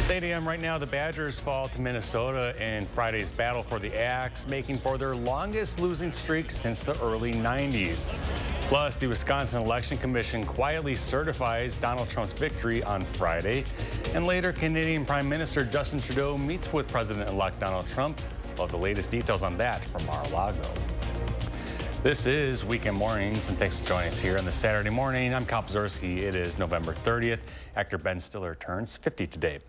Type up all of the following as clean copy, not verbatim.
Stadium right now, the Badgers fall to Minnesota in Friday's battle for the Axe, making for their longest losing streak since the early 90s. Plus, the Wisconsin Election Commission quietly certifies Donald Trump's victory on Friday. And later, Canadian Prime Minister Justin Trudeau meets with President-elect Donald Trump. We'll have the latest details on that from Mar-a-Lago. This is Weekend Mornings, and thanks for joining us here on this Saturday morning. I'm Kyle Pazorski. It is November 30th. Actor Ben Stiller turns 50 today.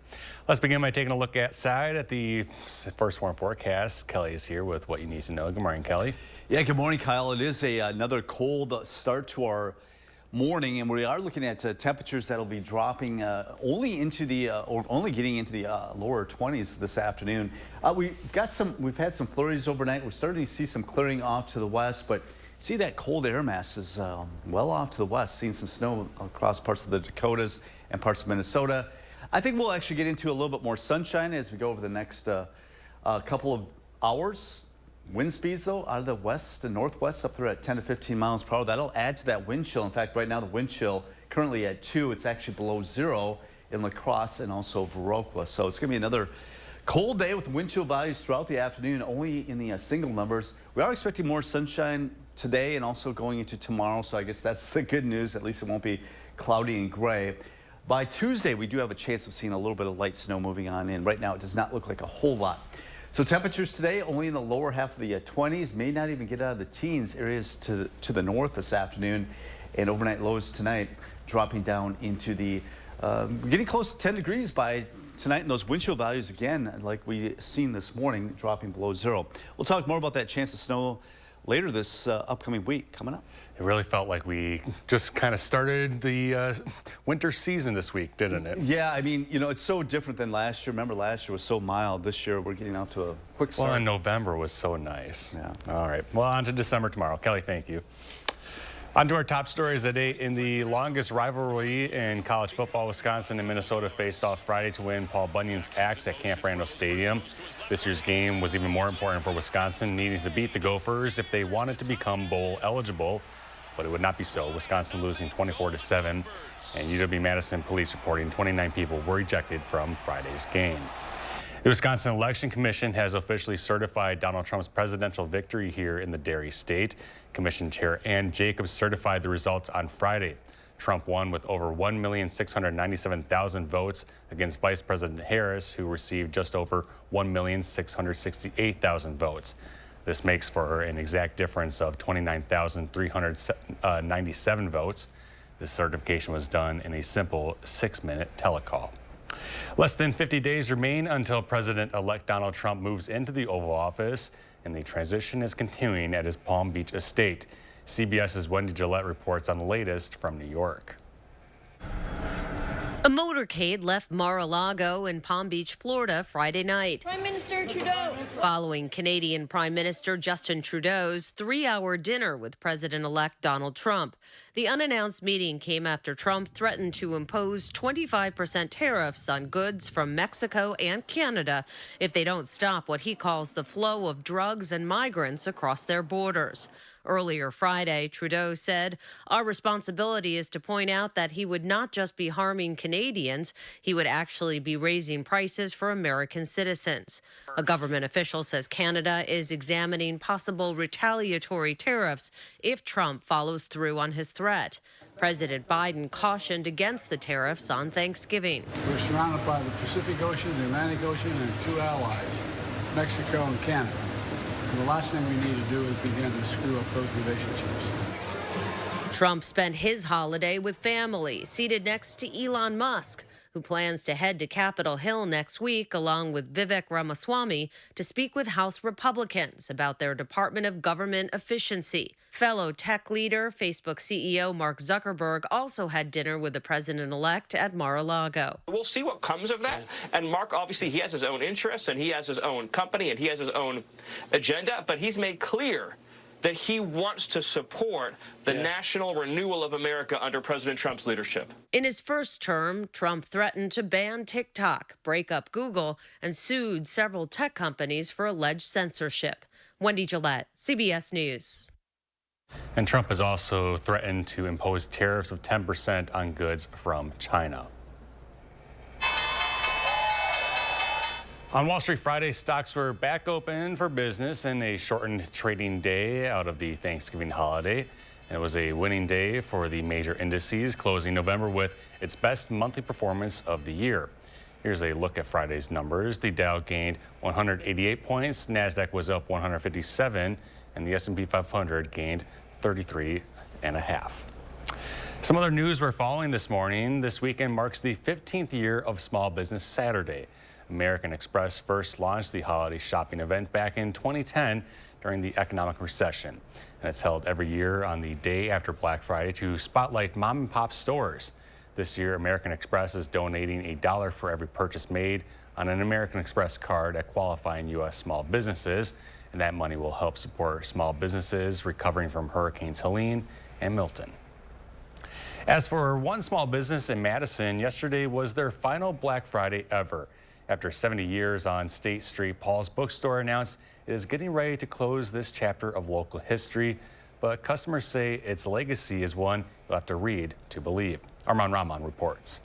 Let's begin by taking a look outside at the first warm forecast. Kelly is here with what you need to know. Good morning, Kelly. Yeah, good morning, Kyle. It is another cold start to our morning, and we are looking at temperatures that'll be dropping only getting into the lower 20s this afternoon. We've had some flurries overnight. We're starting to see some clearing off to the west, but see that cold air mass is well off to the west, seeing some snow across parts of the Dakotas and parts of Minnesota. I think we'll actually get into a little bit more sunshine as we go over the next couple of hours. Wind speeds, though, out of the west and northwest up there at 10 to 15 miles per hour. That'll add to that wind chill. In fact, right now the wind chill currently at 2. It's actually below 0 in La Crosse and also Viroqua. So it's going to be another cold day with wind chill values throughout the afternoon, only in the single numbers. We are expecting more sunshine today and also going into tomorrow. So I guess that's the good news. At least it won't be cloudy and gray. By Tuesday, we do have a chance of seeing a little bit of light snow moving on in. Right now, it does not look like a whole lot. So temperatures today only in the lower half of the 20s, may not even get out of the teens. Areas to the north this afternoon, and overnight lows tonight dropping down into the getting close to 10 degrees by tonight, and those wind chill values again, like we seen this morning, dropping below 0. We'll talk more about that chance of snow later this upcoming week coming up. It really felt like we just kind of started the winter season this week, didn't it? Yeah, I mean, you know, it's so different than last year. Remember, last year was so mild. This year, we're getting off to a quick start. Well, and November was so nice. Yeah. All right. Well, on to December tomorrow. Kelly, thank you. On to our top stories today. In the longest rivalry in college football, Wisconsin and Minnesota faced off Friday to win Paul Bunyan's Axe at Camp Randall Stadium. This year's game was even more important for Wisconsin, needing to beat the Gophers if they wanted to become bowl eligible, but it would not be so. Wisconsin losing 24-7, and UW-Madison police reporting 29 people were ejected from Friday's game. The Wisconsin Election Commission has officially certified Donald Trump's presidential victory here in the Dairy State. Commission Chair Ann Jacobs certified the results on Friday. Trump won with over 1,697,000 votes against Vice President Harris, who received just over 1,668,000 votes. This makes for an exact difference of 29,397 votes. This certification was done in a simple 6-minute telecall. Less than 50 days remain until President-elect Donald Trump moves into the Oval Office, and the transition is continuing at his Palm Beach estate. CBS's Wendy Gillette reports on the latest from New York. A motorcade left Mar-a-Lago in Palm Beach, Florida, Friday night. Prime Minister Trudeau. Following Canadian Prime Minister Justin Trudeau's 3-hour dinner with President-elect Donald Trump. The unannounced meeting came after Trump threatened to impose 25% tariffs on goods from Mexico and Canada if they don't stop what he calls the flow of drugs and migrants across their borders. Earlier Friday, Trudeau said, "Our responsibility is to point out that he would not just be harming Canadians, he would actually be raising prices for American citizens." A government official says Canada is examining possible retaliatory tariffs if Trump follows through on his threat. President Biden cautioned against the tariffs on Thanksgiving. We're surrounded by the Pacific Ocean, the Atlantic Ocean, and 2 allies, Mexico and Canada. And the last thing we need to do is begin to screw up those relationships. Trump spent his holiday with family, seated next to Elon Musk, who plans to head to Capitol Hill next week, along with Vivek Ramaswamy, to speak with House Republicans about their Department of Government efficiency. Fellow tech leader, Facebook CEO Mark Zuckerberg also had dinner with the president-elect at Mar-a-Lago. We'll see what comes of that. And Mark, obviously, he has his own interests, and he has his own company, and he has his own agenda, but he's made clear that he wants to support the national renewal of America under President Trump's leadership. In his first term, Trump threatened to ban TikTok, break up Google, and sued several tech companies for alleged censorship. Wendy Gillette, CBS News. And Trump has also threatened to impose tariffs of 10% on goods from China. On Wall Street Friday, stocks were back open for business in a shortened trading day out of the Thanksgiving holiday. And it was a winning day for the major indices, closing November with its best monthly performance of the year. Here's a look at Friday's numbers. The Dow gained 188 points, NASDAQ was up 157, and the S&P 500 gained 33.5. Some other news we're following this morning. This weekend marks the 15th year of Small Business Saturday. American Express first launched the holiday shopping event back in 2010 during the economic recession. And it's held every year on the day after Black Friday to spotlight mom and pop stores. This year, American Express is donating $1 for every purchase made on an American Express card at qualifying U.S. small businesses. And that money will help support small businesses recovering from Hurricanes Helene and Milton. As for one small business in Madison, yesterday was their final Black Friday ever. After 70 years on State Street, Paul's Bookstore announced it is getting ready to close this chapter of local history, but customers say its legacy is one you'll have to read to believe. Arman Rahman reports.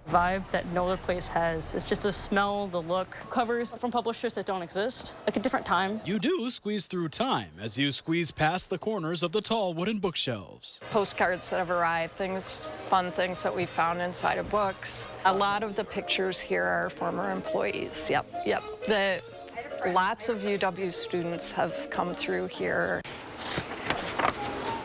Vibe that no other place has. It's just the smell, the look. Covers from publishers that don't exist, like a different time. You do squeeze through time as you squeeze past the corners of the tall wooden bookshelves. Postcards that have arrived, fun things that we found inside of books. A lot of the pictures here are former employees. Yep. Lots of UW students have come through here.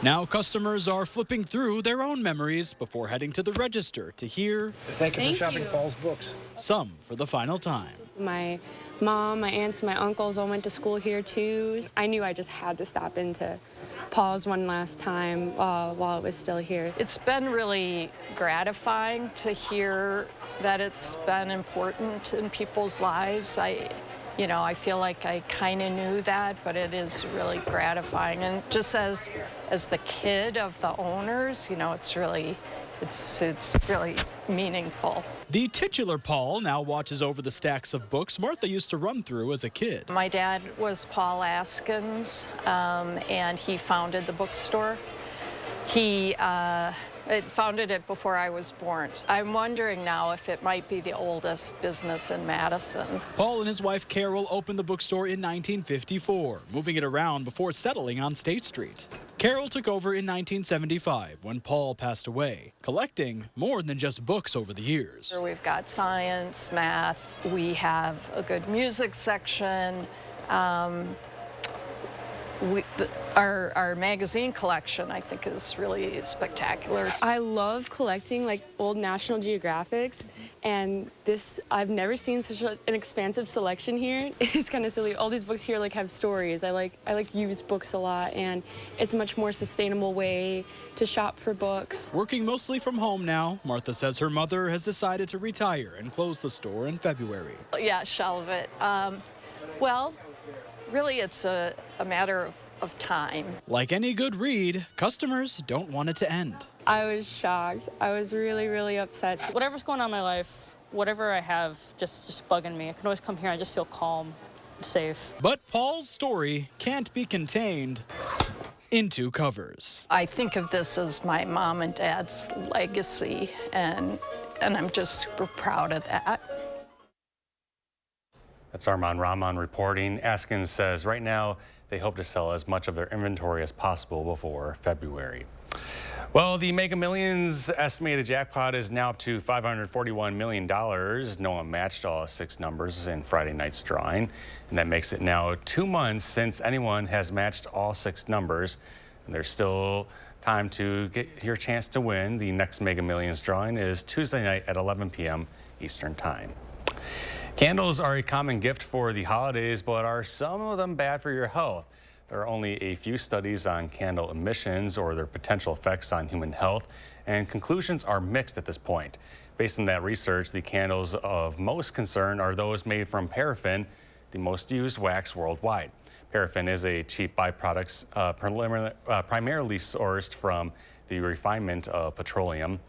Now customers are flipping through their own memories before heading to the register to hear Thank you for shopping Paul's Books. Some for the final time. My mom, my aunts, my uncles all went to school here too. I knew I just had to stop into Paul's one last time while it was still here. It's been really gratifying to hear that it's been important in people's lives. I feel like I kind of knew that, but it is really gratifying. And just as the kid of the owners, it's really meaningful. The titular Paul now watches over the stacks of books Martha used to run through as a kid. My dad was Paul Askins, and he founded the bookstore. He founded it before I was born. I'm wondering now if it might be the oldest business in Madison. Paul and his wife Carol opened the bookstore in 1954, moving it around before settling on State Street. Carol took over in 1975 when Paul passed away, collecting more than just books over the years. We've got science, math, we have a good music section. Our magazine collection, I think, is really spectacular. I love collecting like old National Geographics, and I've never seen such an expansive selection here. It's kind of silly. All these books here have stories. I like used books a lot, and it's a much more sustainable way to shop for books. Working mostly from home now, Martha says her mother has decided to retire and close the store in February. Yeah, shelve it. Well, really, it's a matter of time. Like any good read, customers don't want it to end. I was shocked. I was really, really upset. Whatever's going on in my life, whatever I have, just bugging me. I can always come here and just feel calm and safe. But Paul's story can't be contained into covers. I think of this as my mom and dad's legacy, and I'm just super proud of that. That's Arman Rahman reporting. Askins says right now they hope to sell as much of their inventory as possible before February. Well, the Mega Millions estimated jackpot is now up to $541 million. No one matched all 6 numbers in Friday night's drawing, and that makes it now 2 months since anyone has matched all 6 numbers. And there's still time to get your chance to win. The next Mega Millions drawing is Tuesday night at 11 p.m. Eastern Time. Candles are a common gift for the holidays, but are some of them bad for your health? There are only a few studies on candle emissions or their potential effects on human health, and conclusions are mixed at this point. Based on that research, the candles of most concern are those made from paraffin, the most used wax worldwide. Paraffin is a cheap byproduct primarily sourced from the refinement of petroleum.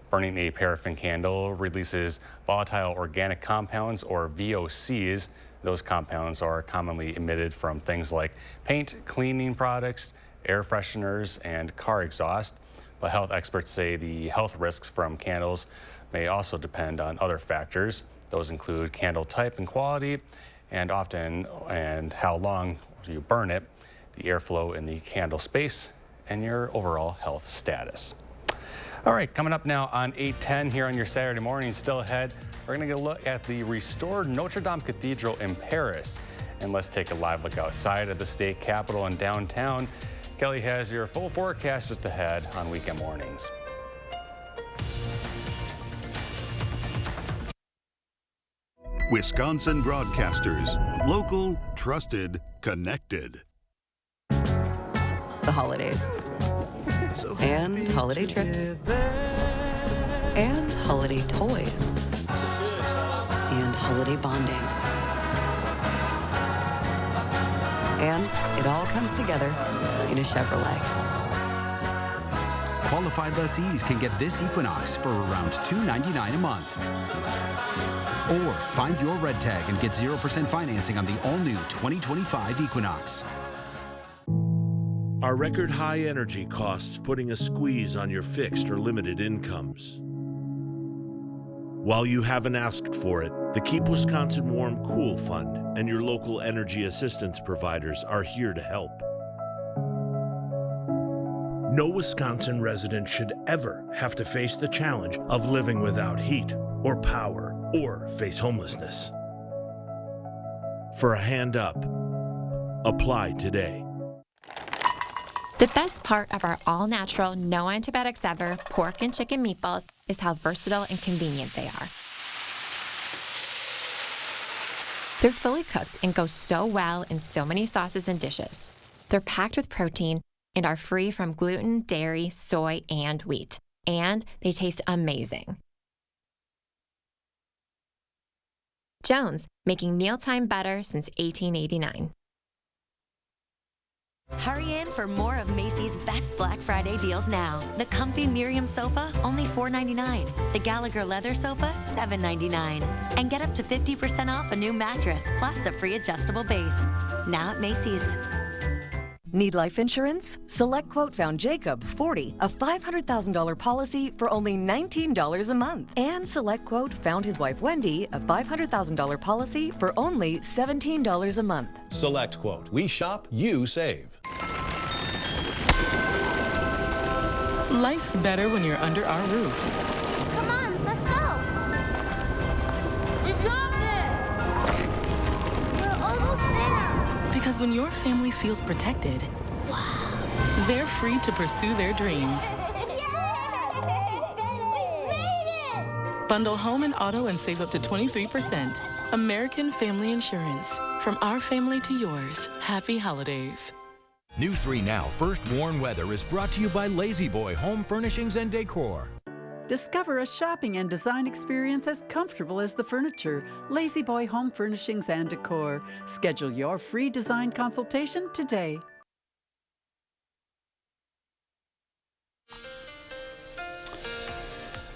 Burning a paraffin candle releases volatile organic compounds, or VOCs. Those compounds are commonly emitted from things like paint, cleaning products, air fresheners, and car exhaust. But health experts say the health risks from candles may also depend on other factors. Those include candle type and quality, and how long you burn it, the airflow in the candle space, and your overall health status. All right, coming up now on 8:10 here on your Saturday morning, still ahead, we're going to get a look at the restored Notre Dame Cathedral in Paris. And let's take a live look outside of the state capitol in downtown. Kelly has your full forecast just ahead on weekend mornings. Wisconsin Broadcasters. Local, trusted, connected. The holidays. And holiday trips. And holiday toys. And holiday bonding. And it all comes together in a Chevrolet. Qualified lessees can get this Equinox for around $299 a month. Or find your red tag and get 0% financing on the all-new 2025 Equinox. Are record high energy costs putting a squeeze on your fixed or limited incomes? While you haven't asked for it, the Keep Wisconsin Warm Cool Fund and your local energy assistance providers are here to help. No Wisconsin resident should ever have to face the challenge of living without heat or power or face homelessness. For a hand up, apply today. The best part of our all-natural, no antibiotics ever pork and chicken meatballs is how versatile and convenient they are. They're fully cooked and go so well in so many sauces and dishes. They're packed with protein and are free from gluten, dairy, soy, and wheat. And they taste amazing. Jones, making mealtime better since 1889. Hurry in for more of Macy's best Black Friday deals now. The comfy Miriam sofa, only $4.99. The Gallagher leather sofa, $7.99. And get up to 50% off a new mattress, plus a free adjustable base. Now at Macy's. Need life insurance? SelectQuote found Jacob, 40, a $500,000 policy for only $19 a month. And SelectQuote found his wife Wendy, a $500,000 policy for only $17 a month. SelectQuote. We shop, you save. Life's better when you're under our roof. Come on, let's go. We've got this. We're almost there. Because when your family feels protected, they're free to pursue their dreams. Bundle home and auto and save up to 23%. American Family Insurance. From our family to yours. Happy holidays. News 3 Now First Warn Weather is brought to you by Lazy Boy Home Furnishings and Decor. Discover a shopping and design experience as comfortable as the furniture. Lazy Boy Home Furnishings and Decor. Schedule your free design consultation today.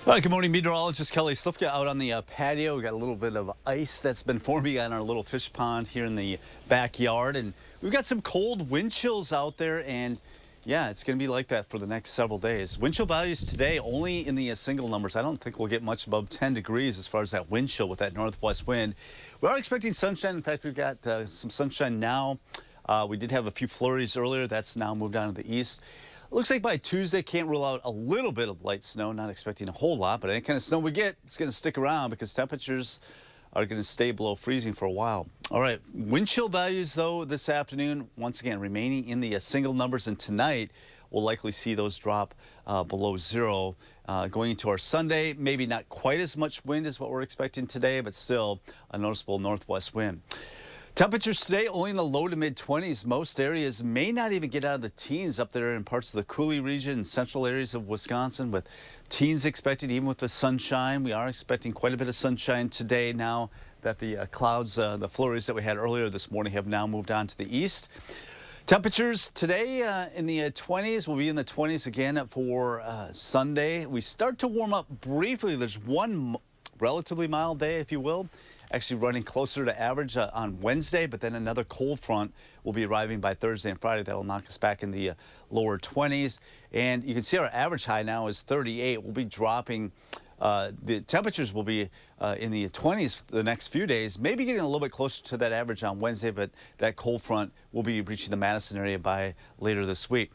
All right, good morning, meteorologist Kelly Slifka out on the patio. We got a little bit of ice that's been forming on our little fish pond here in the backyard, and we've got some cold wind chills out there, and yeah, it's going to be like that for the next several days. Wind chill values today only in the single numbers. I don't think we'll get much above 10 degrees as far as that wind chill with that northwest wind. We are expecting sunshine. In fact, we've got some sunshine now. We did have a few flurries earlier. That's now moved on to the east. Looks like by Tuesday, can't rule out a little bit of light snow. Not expecting a whole lot, but any kind of snow we get, it's going to stick around because temperatures are going to stay below freezing for a while. All right, wind chill values, though, this afternoon, once again, remaining in the single numbers, and tonight we'll likely see those drop below zero. Going into our Sunday, maybe not quite as much wind as what we're expecting today, but still a noticeable northwest wind. Temperatures today only in the low to mid 20s. Most areas may not even get out of the teens up there in parts of the Coulee region and central areas of Wisconsin, with teens expected even with the sunshine. We are expecting quite a bit of sunshine today now that the clouds, the flurries that we had earlier this morning have now moved on to the east. Temperatures today in the 20s. Will be in the 20s again for Sunday. We start to warm up briefly. There's one relatively mild day, if you will, actually running closer to average on Wednesday, but then another cold front will be arriving by Thursday and Friday. That'll knock us back in the lower 20s. And you can see our average high now is 38. We'll be dropping The temperatures will be in the 20s the nenext few days, maybe getting a little bit closer to that average on Wednesday, but that cold front will be reaching the Madison area by later this week.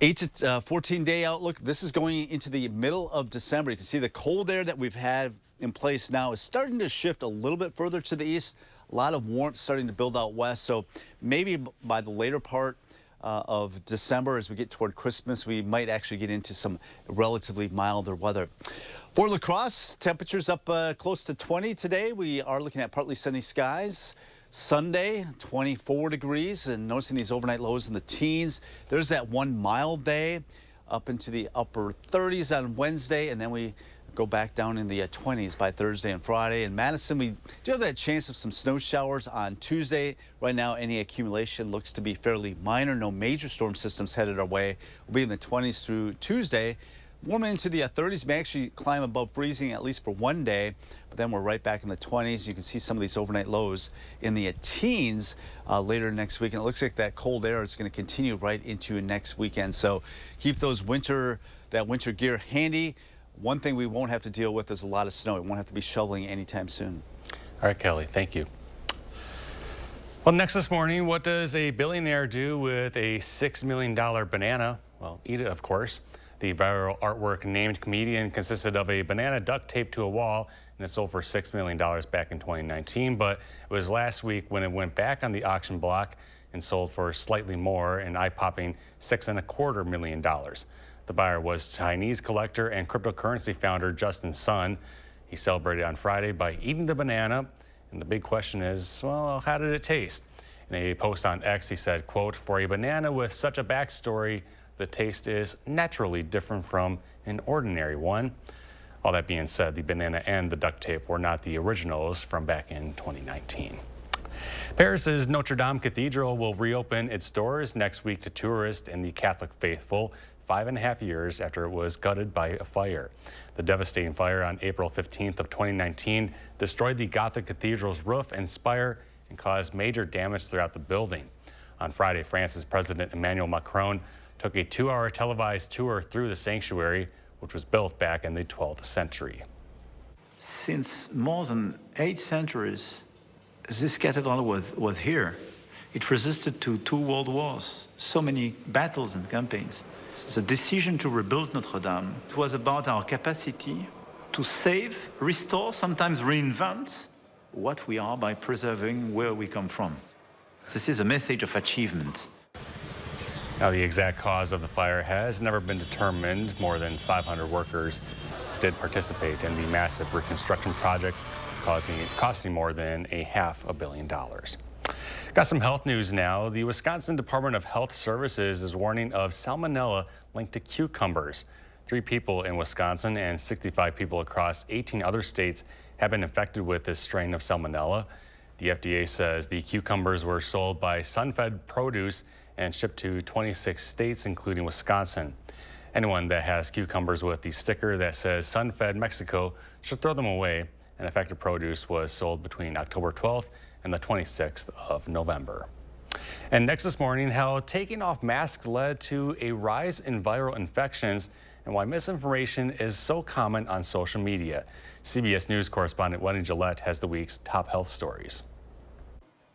8 to 14-day outlook. This is going into the middle of December. You can see the cold air that we've had in place now is starting to shift a little bit further to the east. A lot of warmth starting to build out west. So maybe by the later part of December, as we get toward Christmas, we might actually get into some relatively milder weather. For La Crosse, temperatures up close to 20 today. We are looking at partly sunny skies. Sunday, 24 degrees, and noticing these overnight lows in the teens. There's that one mild day up into the upper 30s on Wednesday, and then we go back down in the 20s by Thursday and Friday. In Madison, we do have that chance of some snow showers on Tuesday. Right now, any accumulation looks to be fairly minor. No major storm systems headed our way. We'll be in the 20s through Tuesday. Warming into the 30s, may actually climb above freezing at least for one day, but then we're right back in the 20s. You can see some of these overnight lows in the teens later next week, and it looks like that cold air is going to continue right into next weekend. So keep those winter gear handy. One thing we won't have to deal with is a lot of snow. We won't have to be shoveling anytime soon. All right, Kelly, thank you. Well, next this morning, what does a billionaire do with a $6 million banana? Well, eat it, of course. The viral artwork named comedian consisted of a banana duct taped to a wall, and it sold for $6 million back in 2019. But it was last week when it went back on the auction block and sold for slightly more, an eye-popping $6.25 million. The buyer was Chinese collector and cryptocurrency founder Justin Sun. He celebrated on Friday by eating the banana, and the big question is, well, how did it taste? In a post on X, he said, quote, "For a banana with such a backstory, the taste is naturally different from an ordinary one." All that being said, the banana and the duct tape were not the originals from back in 2019. Paris's Notre Dame Cathedral will reopen its doors next week to tourists and the Catholic faithful, 5.5 years after it was gutted by a fire. The devastating fire on April 15th of 2019 destroyed the Gothic cathedral's roof and spire and caused major damage throughout the building. On Friday, France's President Emmanuel Macron took a 2-hour televised tour through the sanctuary, which was built back in the 12th century. Since more than 8 centuries, this cathedral was here. It resisted to 2 world wars, so many battles and campaigns. The decision to rebuild Notre Dame, it was about our capacity to save, restore, sometimes reinvent what we are by preserving where we come from. This is a message of achievement. Now, the exact cause of the fire has never been determined. More than 500 workers did participate in the massive reconstruction project, costing more than $500 million. Got some health news now. The Wisconsin Department of Health Services is warning of salmonella linked to cucumbers. 3 people in Wisconsin and 65 people across 18 other states have been infected with this strain of salmonella. The FDA says the cucumbers were sold by Sunfed Produce and shipped to 26 states, including Wisconsin. Anyone that has cucumbers with the sticker that says Sunfed Mexico should throw them away. And affected produce was sold between October 12th and the 26th of November. And next this morning, how taking off masks led to a rise in viral infections and why misinformation is so common on social media. CBS News correspondent Wendy Gillette has the week's top health stories.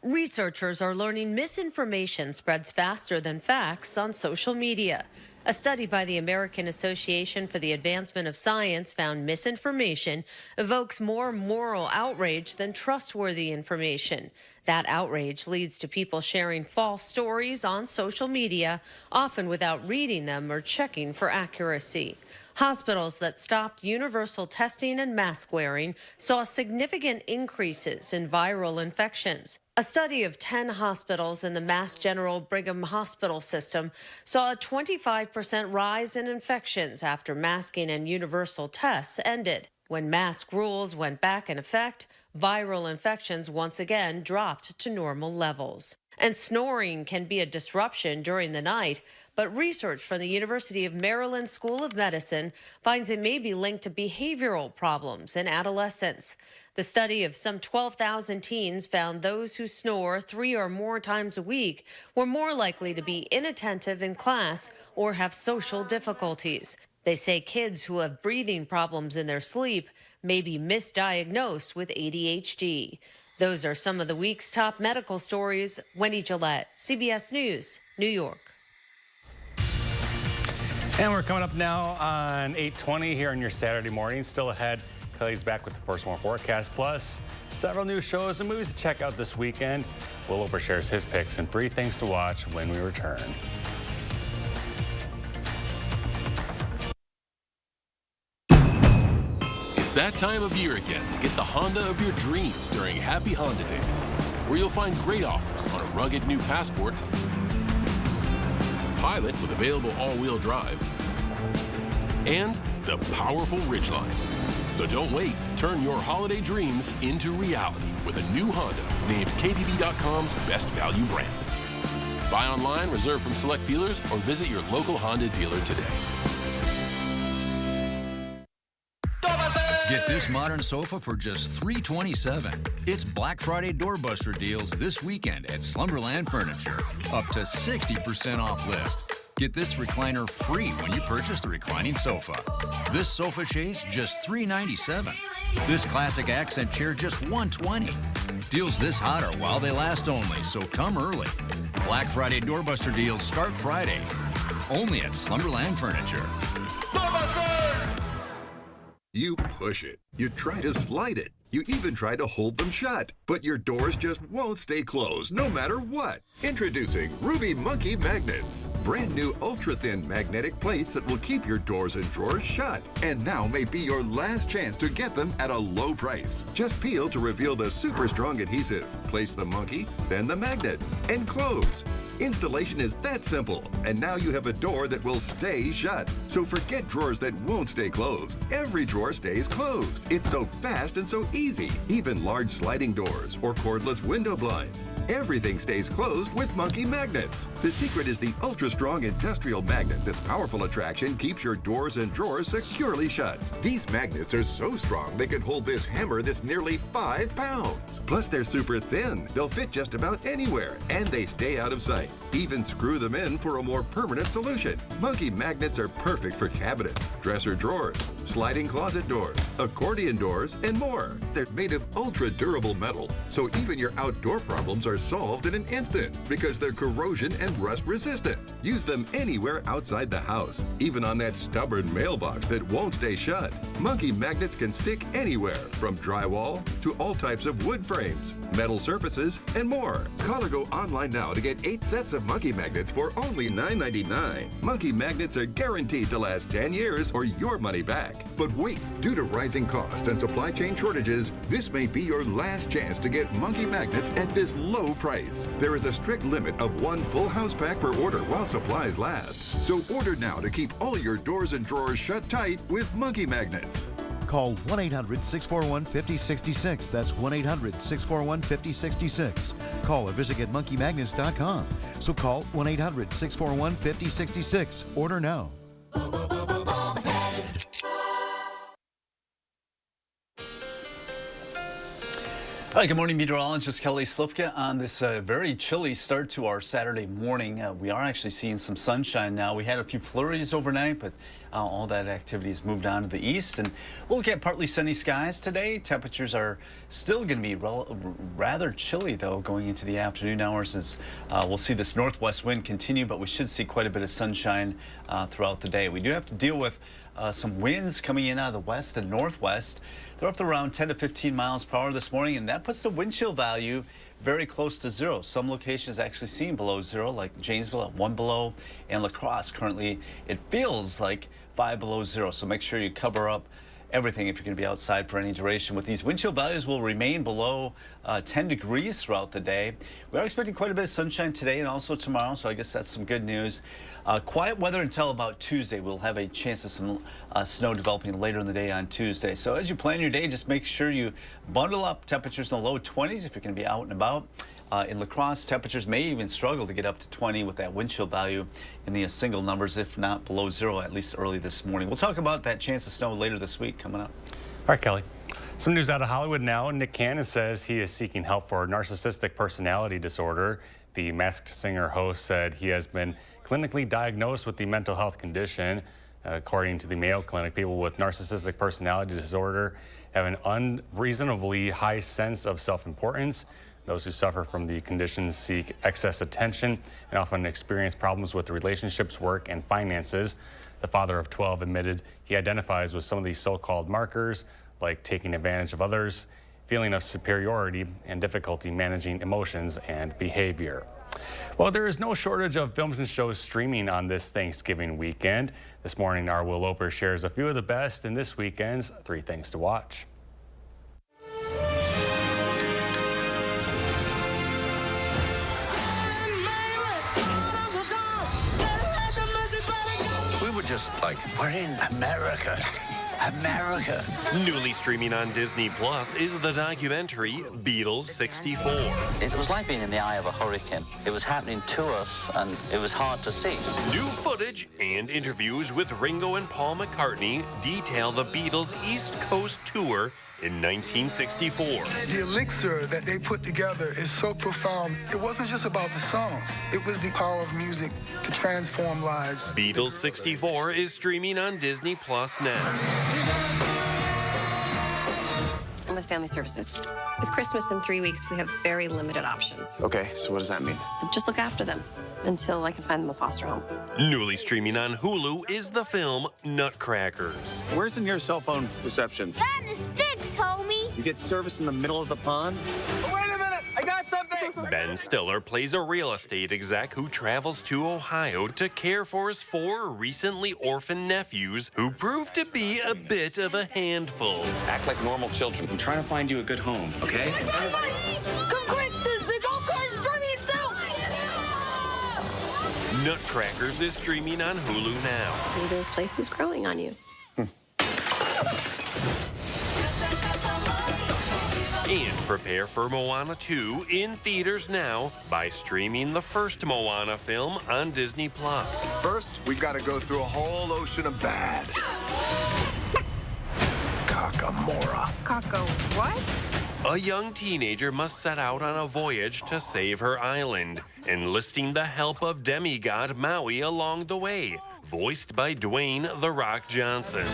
Researchers are learning misinformation spreads faster than facts on social media. A study by the American Association for the Advancement of Science found misinformation evokes more moral outrage than trustworthy information. That outrage leads to people sharing false stories on social media, often without reading them or checking for accuracy. Hospitals that stopped universal testing and mask wearing saw significant increases in viral infections. A study of 10 hospitals in the Mass General Brigham Hospital system saw a 25% rise in infections after masking and universal tests ended. When mask rules went back in effect, viral infections once again dropped to normal levels. And snoring can be a disruption during the night, but research from the University of Maryland School of Medicine finds it may be linked to behavioral problems in adolescents. The study of some 12,000 teens found those who snore 3 or more times a week were more likely to be inattentive in class or have social difficulties. They say kids who have breathing problems in their sleep may be misdiagnosed with ADHD. Those are some of the week's top medical stories. Wendy Gillette, CBS News, New York. And we're coming up now on 8:20 here on your Saturday morning. Still ahead, Kelly's back with the First Warn forecast, plus several new shows and movies to check out this weekend. Will Ober shares his picks and 3 things to watch when we return. It's that time of year again to get the Honda of your dreams during Happy Honda Days, where you'll find great offers on a rugged new Passport, Pilot with available all-wheel drive, and the powerful Ridgeline. So don't wait. Turn your holiday dreams into reality with a new Honda named KBB.com's best value brand. Buy online, reserve from select dealers, or visit your local Honda dealer today. Get this modern sofa for just $327. It's Black Friday doorbuster deals this weekend at Slumberland Furniture. Up to 60% off list. Get this recliner free when you purchase the reclining sofa. This sofa chaise just $397. This classic accent chair just $120. Deals this hot are while they last only, so come early. Black Friday doorbuster deals start Friday. Only at Slumberland Furniture. You push it. You try to slide it. You even try to hold them shut. But your doors just won't stay closed no matter what. Introducing Ruby Monkey Magnets. Brand new ultra-thin magnetic plates that will keep your doors and drawers shut. And now may be your last chance to get them at a low price. Just peel to reveal the super strong adhesive. Place the monkey, then the magnet, and close. Installation is that simple, and now you have a door that will stay shut. So forget drawers that won't stay closed. Every drawer stays closed. It's so fast and so easy. Even large sliding doors or cordless window blinds. Everything stays closed with Monkey Magnets. The secret is the ultra-strong industrial magnet that's powerful attraction keeps your doors and drawers securely shut. These magnets are so strong they can hold this hammer that's nearly 5 pounds. Plus they're super thin. They'll fit just about anywhere, and they stay out of sight. Even screw them in for a more permanent solution. Monkey Magnets are perfect for cabinets, dresser drawers, sliding closet doors, accordion doors, and more. They're made of ultra-durable metal, so even your outdoor problems are solved in an instant because they're corrosion and rust resistant. Use them anywhere outside the house, even on that stubborn mailbox that won't stay shut. Monkey Magnets can stick anywhere, from drywall to all types of wood frames, metal surfaces, and more. Call or go online now to get 8 sets of Monkey Magnets for only $9.99. Monkey Magnets are guaranteed to last 10 years or your money back. But wait, due to rising costs and supply chain shortages, this may be your last chance to get Monkey Magnets at this low price. There is a strict limit of 1 full house pack per order while supplies last. So order now to keep all your doors and drawers shut tight with Monkey Magnets. Call 1-800-641-5066. That's 1-800-641-5066. Call or visit GetMonkeyMagnets.com. So call 1-800-641-5066. Order now. All right, good morning, meteorologist Kelly Slifka on this very chilly start to our Saturday morning. We are actually seeing some sunshine now. We had a few flurries overnight, but all that activity has moved on to the east, and we'll get partly sunny skies today. Temperatures are still going to be rather chilly, though, going into the afternoon hours as we'll see this northwest wind continue, but we should see quite a bit of sunshine throughout the day. We do have to deal with some winds coming in out of the west and northwest. They're up to around 10 to 15 miles per hour this morning, and that puts the wind chill value very close to 0. Some locations actually seen below 0, like Janesville at 1 below, and La Crosse currently it feels like 5 below 0. So make sure you cover up everything if you're going to be outside for any duration. With these wind chill values will remain below 10 degrees throughout the day. We are expecting quite a bit of sunshine today and also tomorrow, so I guess that's some good news. Quiet weather until about Tuesday. We'll have a chance of some snow developing later in the day on Tuesday. So as you plan your day, just make sure you bundle up. Temperatures in the low 20s if you're going to be out and about. In La Crosse, temperatures may even struggle to get up to 20 with that wind chill value in the single numbers, if not below 0, at least early this morning. We'll talk about that chance of snow later this week coming up. All right, Kelly. Some news out of Hollywood now. Nick Cannon says he is seeking help for narcissistic personality disorder. The Masked Singer host said he has been clinically diagnosed with the mental health condition. According to the Mayo Clinic, people with narcissistic personality disorder have an unreasonably high sense of self-importance. Those who suffer from the condition seek excess attention and often experience problems with relationships, work, and finances. The father of 12 admitted he identifies with some of these so-called markers, like taking advantage of others, feeling of superiority, and difficulty managing emotions and behavior. Well, there is no shortage of films and shows streaming on this Thanksgiving weekend. This morning, our Will Loper shares a few of the best in this weekend's 3 Things to Watch. We were just like, we're in America. America. Newly streaming on Disney Plus is the documentary Beatles 64. It was like being in the eye of a hurricane. It was happening to us, and it was hard to see. New footage and interviews with Ringo and Paul McCartney detail the Beatles' East Coast tour in 1964. The elixir that they put together is so profound. It wasn't just about the songs. It was the power of music to transform lives. Beatles 64 is streaming on Disney Plus now. I'm with Family Services. With Christmas in 3 weeks, we have very limited options. Okay, so what does that mean? So just look after them until I can find them a foster home. Newly streaming on Hulu is the film Nutcrackers. Where's in your cell phone reception? That is sticks, homie. You get service in the middle of the pond? Oh, wait a minute! I got something! Ben Stiller plays a real estate exec who travels to Ohio to care for his 4 recently orphaned nephews who prove to be a bit of a handful. Act like normal children. I'm trying to find you a good home, okay? Come quick! The golf cart is running itself! Nutcrackers is streaming on Hulu now. Maybe this place is growing on you. And prepare for Moana 2 in theaters now by streaming the first Moana film on Disney Plus. First, we gotta go through a whole ocean of bad. Kakamora. Kako, what? A young teenager must set out on a voyage to save her island, enlisting the help of demigod Maui along the way, voiced by Dwayne "The Rock" Johnson.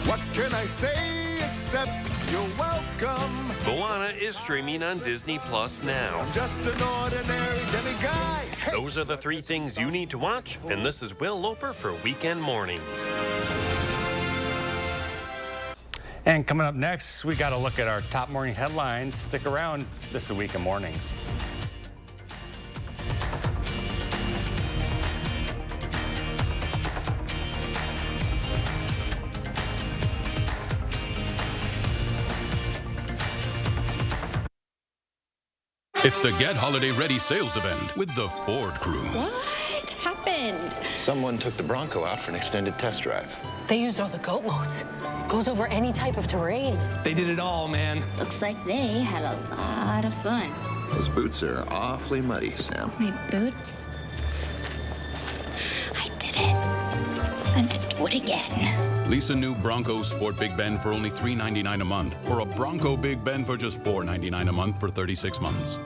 What can I say except you're welcome? Moana is streaming on Disney Plus now. I'm just an ordinary demiguy. Hey. Those are the 3 things you need to watch, and this is Will Loper for Weekend Mornings. And coming up next, we got to look at our top morning headlines. Stick around. This is Weekend Mornings. It's the Get Holiday Ready sales event with the Ford crew. What happened? Someone took the Bronco out for an extended test drive. They used all the goat modes. Goes over any type of terrain. They did it all, man. Looks like they had a lot of fun. Those boots are awfully muddy, Sam. My boots? I did it. I'm gonna do it again. Lease a new Bronco Sport Big Ben for only $399 a month, or a Bronco Big Ben for just $499 a month for 36 months.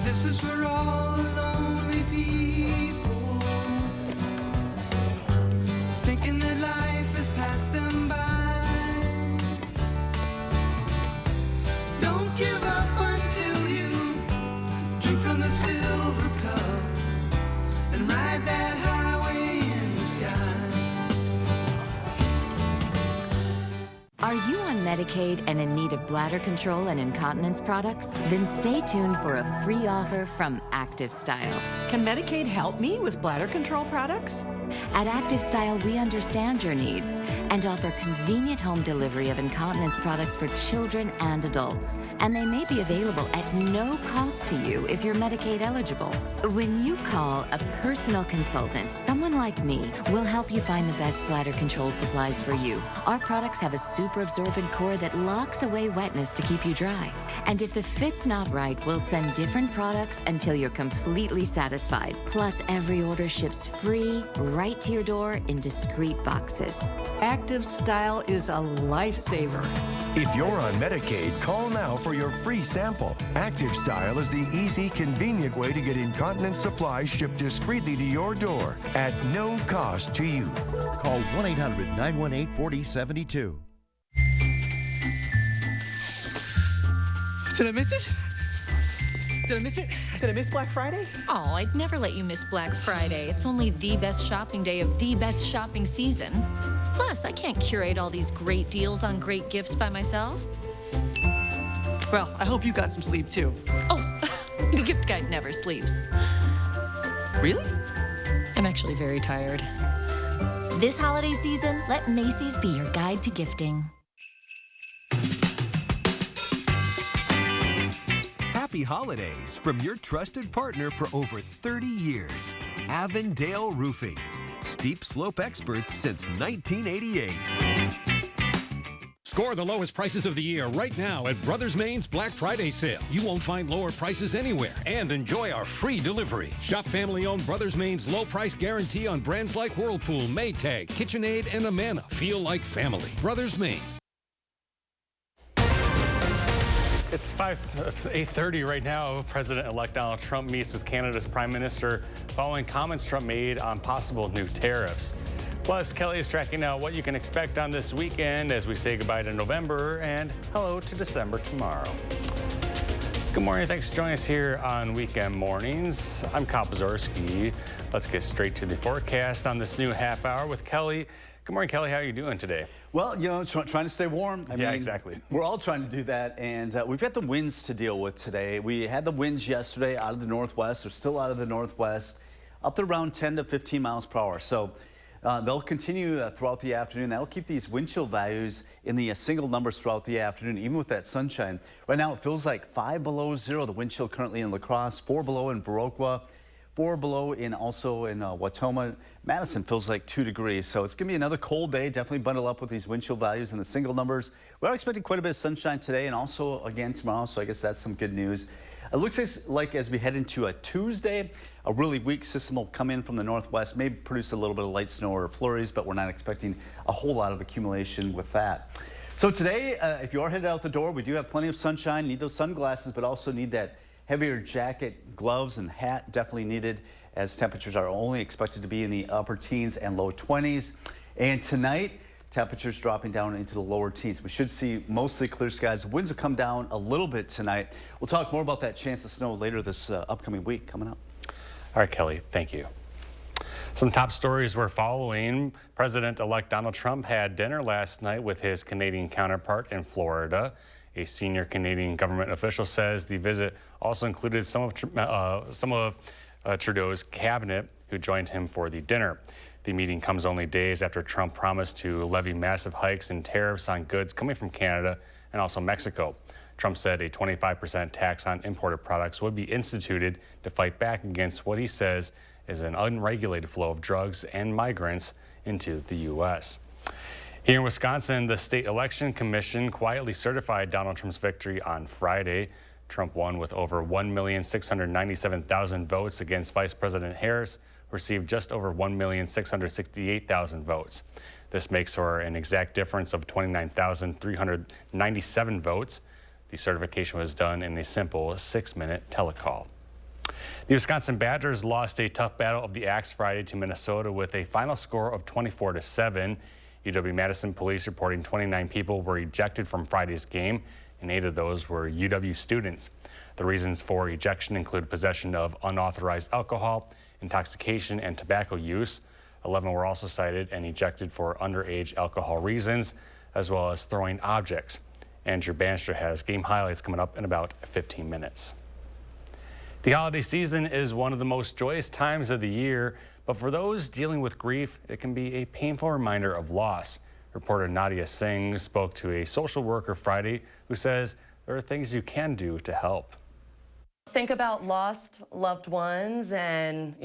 This is for all the lonely people, thinking that life has passed them by. Don't give up until you drink from the silver cup and ride that highway in the sky. Are you on Medicaid and in need of bladder control and incontinence products? Then stay tuned for a free offer from Active Style. Can Medicaid help me with bladder control products? At Active Style, we understand your needs and offer convenient home delivery of incontinence products for children and adults. And they may be available at no cost to you if you're Medicaid eligible. When you call a personal consultant, someone like me will help you find the best bladder control supplies for you. Our products have a super absorbent core that locks away wetness to keep you dry. And if the fit's not right, we'll send different products until you're completely satisfied. Plus, every order ships free right right to your door in discreet boxes. Active Style is a lifesaver. If you're on Medicaid, call now for your free sample. Active Style is the easy, convenient way to get incontinence supplies shipped discreetly to your door at no cost to you. Call 1-800-918-4072. Did I miss it? Did I miss it? Did I miss Black Friday? Oh, I'd never let you miss Black Friday. It's only the best shopping day of the best shopping season. Plus, I can't curate all these great deals on great gifts by myself. Well, I hope you got some sleep too. Oh, the gift guide never sleeps. Really? I'm actually very tired. This holiday season, let Macy's be your guide to gifting. Happy holidays from your trusted partner for over 30 years, Avondale Roofing. Steep slope experts since 1988. Score the lowest prices of the year right now at Brothers Main's Black Friday sale. You won't find lower prices anywhere, and enjoy our free delivery. Shop family-owned Brothers Main's low price guarantee on brands like Whirlpool, Maytag, KitchenAid, and Amana. Feel like family. Brothers Main. It's 8:30 right now. President-elect Donald Trump meets with Canada's Prime Minister following comments Trump made on possible new tariffs. Plus, Kelly is tracking out what you can expect on this weekend as we say goodbye to November and hello to December tomorrow. Good morning. Thanks for joining us here on Weekend Mornings. I'm Kyle Pazorski. Let's get straight to the forecast on this new half hour with Kelly. Good morning, Kelly. How are you doing today? Well, you know, trying to stay warm. I mean, exactly. We're all trying to do that, and we've got the winds to deal with today. We had the winds yesterday out of the northwest. They're still out of the northwest, up to around 10 to 15 miles per hour. So they'll continue throughout the afternoon. That'll keep these wind chill values in the single numbers throughout the afternoon, even with that sunshine. Right now, it feels like 5 below zero, the wind chill currently in La Crosse, 4 below in Viroqua, 4 below also in Wautoma. Madison feels like 2 degrees, so it's going to be another cold day. Definitely bundle up with these wind chill values in the single numbers. We are expecting quite a bit of sunshine today and also again tomorrow, so I guess that's some good news. It looks like as we head into a Tuesday, a really weak system will come in from the northwest, maybe produce a little bit of light snow or flurries, but we're not expecting a whole lot of accumulation with that. So today, if you are headed out the door, we do have plenty of sunshine, need those sunglasses, but also need that heavier jacket, gloves, and hat definitely needed as temperatures are only expected to be in the upper teens and low 20s. And tonight, temperatures dropping down into the lower teens. We should see mostly clear skies. The winds will come down a little bit tonight. We'll talk more about that chance of snow later this upcoming week coming up. All right, Kelly, thank you. Some top stories we're following. President-elect Donald Trump had dinner last night with his Canadian counterpart in Florida. A senior Canadian government official says the visit also included some of Trudeau's cabinet who joined him for the dinner. The meeting comes only days after Trump promised to levy massive hikes in tariffs on goods coming from Canada and also Mexico. Trump said a 25% tax on imported products would be instituted to fight back against what he says is an unregulated flow of drugs and migrants into the U.S. Here in Wisconsin, the State Election Commission quietly certified Donald Trump's victory on Friday. Trump won with over 1,697,000 votes against Vice President Harris, who received just over 1,668,000 votes. This makes for an exact difference of 29,397 votes. The certification was done in a simple 6-minute telecall. The Wisconsin Badgers lost a tough battle of the axe Friday to Minnesota with a final score of 24-7. UW-Madison police reporting 29 people were ejected from Friday's game, and 8 of those were UW students. The reasons for ejection include possession of unauthorized alcohol, intoxication, and tobacco use. 11 were also cited and ejected for underage alcohol reasons, as well as throwing objects. Andrew Bannister has game highlights coming up in about 15 minutes. The holiday season is one of the most joyous times of the year, but for those dealing with grief, it can be a painful reminder of loss. Reporter Nadia Singh spoke to a social worker Friday who says there are things you can do to help. Think about lost loved ones and,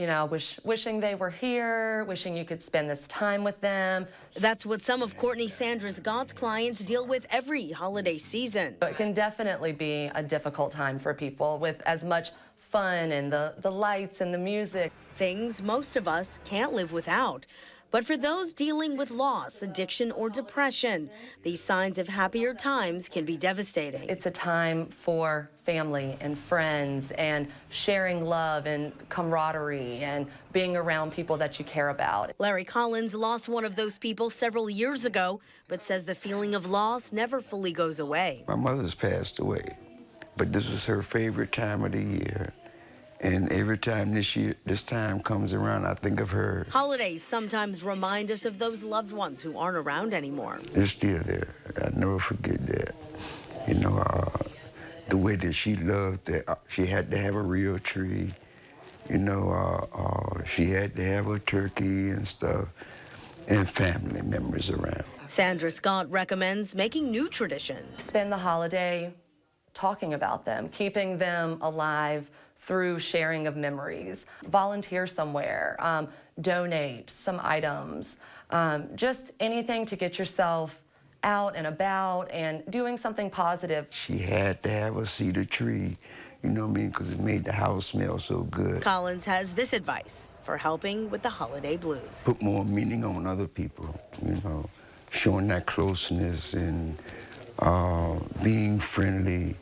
wishing they were here, wishing you could spend this time with them. That's what some of Courtney Sandra's God's clients deal with every holiday season. It can definitely be a difficult time for people with as much fun and the lights and the music. things most of us can't live without. But for those dealing with loss, addiction, or depression, these signs of happier times can be devastating. It's a time for family and friends and sharing love and camaraderie and being around people that you care about. Larry Collins lost one of those people several years ago, but says the feeling of loss never fully goes away. My mother's passed away, but this was her favorite time of the year. And every time this time comes around, I think of her. Holidays sometimes remind us of those loved ones who aren't around anymore. They're still there. I never forget that. You know, the way that she loved that. She had to have a real tree. You know, she had to have a turkey and stuff, and family members around. Sandra Scott recommends making new traditions. Spend the holiday talking about them, keeping them alive through sharing of memories. Volunteer somewhere, donate some items, just anything to get yourself out and about and doing something positive. She had to have a cedar tree, you know what I mean, because it made the house smell so good. Collins has this advice for helping with the holiday blues. Put more meaning on other people, you know, showing that closeness and being friendly.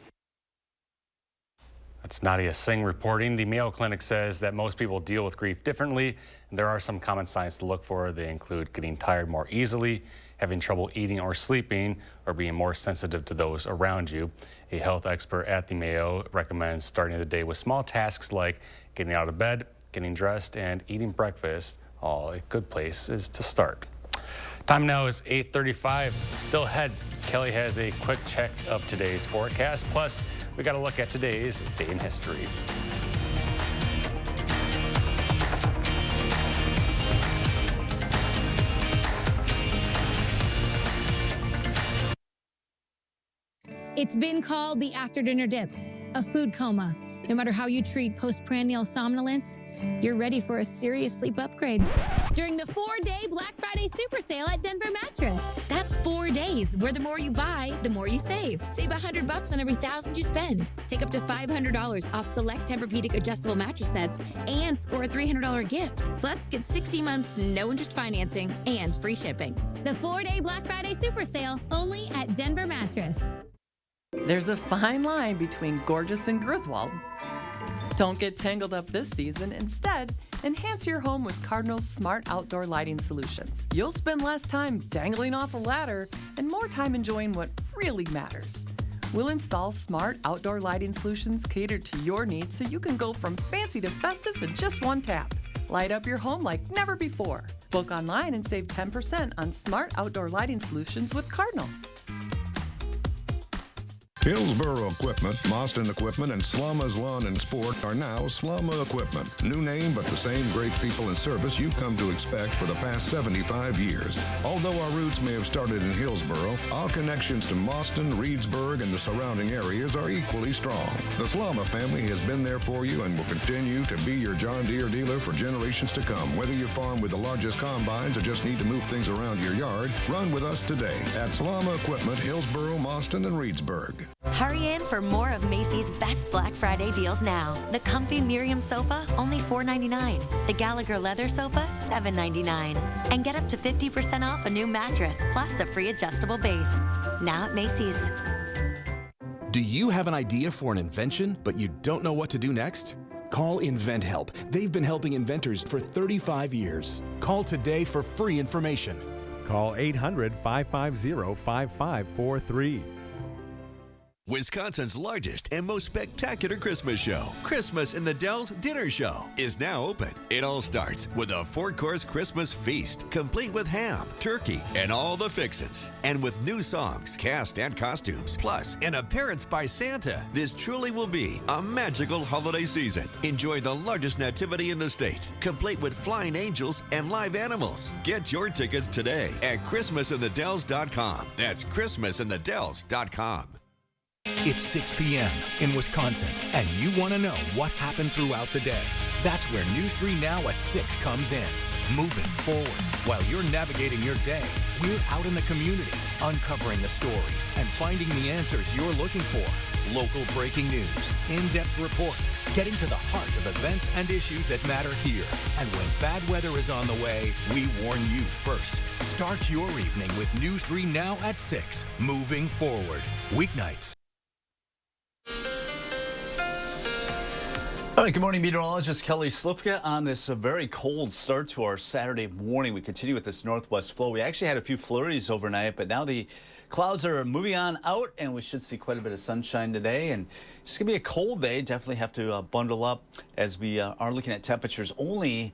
That's Nadia Singh reporting. The Mayo Clinic says that most people deal with grief differently, and there are some common signs to look for. They include getting tired more easily, having trouble eating or sleeping, or being more sensitive to those around you. A health expert at the Mayo recommends starting the day with small tasks like getting out of bed, getting dressed, and eating breakfast. All a good places to start. Time now is 8:35. Still ahead, Kelly has a quick check of today's forecast. Plus, we got to look at today's day in history. It's been called the after-dinner dip, a food coma. No matter how you treat postprandial somnolence, you're ready for a serious sleep upgrade. During the 4-day Black Friday super sale at Denver Mattress. That's 4 days, where the more you buy, the more you save. Save $100 on every $1,000 you spend. Take up to $500 off select Tempur-Pedic adjustable mattress sets and score a $300 gift. Plus, get 60 months no interest financing and free shipping. The 4-day Black Friday super sale, only at Denver Mattress. There's a fine line between gorgeous and Griswold. Don't get tangled up this season. Instead, enhance your home with Cardinal's smart outdoor lighting solutions. You'll spend less time dangling off a ladder and more time enjoying what really matters. We'll install smart outdoor lighting solutions catered to your needs so you can go from fancy to festive in just one tap. Light up your home like never before. Book online and save 10% on smart outdoor lighting solutions with Cardinal. Hillsboro Equipment, Mostyn Equipment, and Slama's Lawn and Sport are now Slama Equipment. New name, but the same great people and service you've come to expect for the past 75 years. Although our roots may have started in Hillsboro, our connections to Mostyn, Reedsburg, and the surrounding areas are equally strong. The Slama family has been there for you and will continue to be your John Deere dealer for generations to come. Whether you farm with the largest combines or just need to move things around your yard, run with us today at Slama Equipment, Hillsboro, Mostyn, and Reedsburg. Hurry in for more of Macy's best Black Friday deals now. The comfy Miriam sofa, only $4.99. The Gallagher leather sofa, $7.99. And get up to 50% off a new mattress, plus a free adjustable base. Now at Macy's. Do you have an idea for an invention, but you don't know what to do next? Call InventHelp. They've been helping inventors for 35 years. Call today for free information. Call 800-550-5543. Wisconsin's largest and most spectacular Christmas show, Christmas in the Dells Dinner Show, is now open. It all starts with a 4-course Christmas feast, complete with ham, turkey, and all the fixins. And with new songs, cast and costumes, plus an appearance by Santa. This truly will be a magical holiday season. Enjoy the largest nativity in the state, complete with flying angels and live animals. Get your tickets today at ChristmasInTheDells.com. That's ChristmasInTheDells.com. It's 6 p.m. in Wisconsin, and you want to know what happened throughout the day. That's where News 3 Now at 6 comes in. moving forward. While you're navigating your day, we're out in the community, uncovering the stories and finding the answers you're looking for. Local breaking news, in-depth reports, getting to the heart of events and issues that matter here. And when bad weather is on the way, we warn you first. Start your evening with News 3 Now at 6, moving forward. Weeknights. All right, good morning, meteorologist Kelly Slifka on this very cold start to our Saturday morning. We continue with this northwest flow. We actually had a few flurries overnight, but now the clouds are moving on out, and we should see quite a bit of sunshine today. And it's going to be a cold day. Definitely have to bundle up as we are looking at temperatures only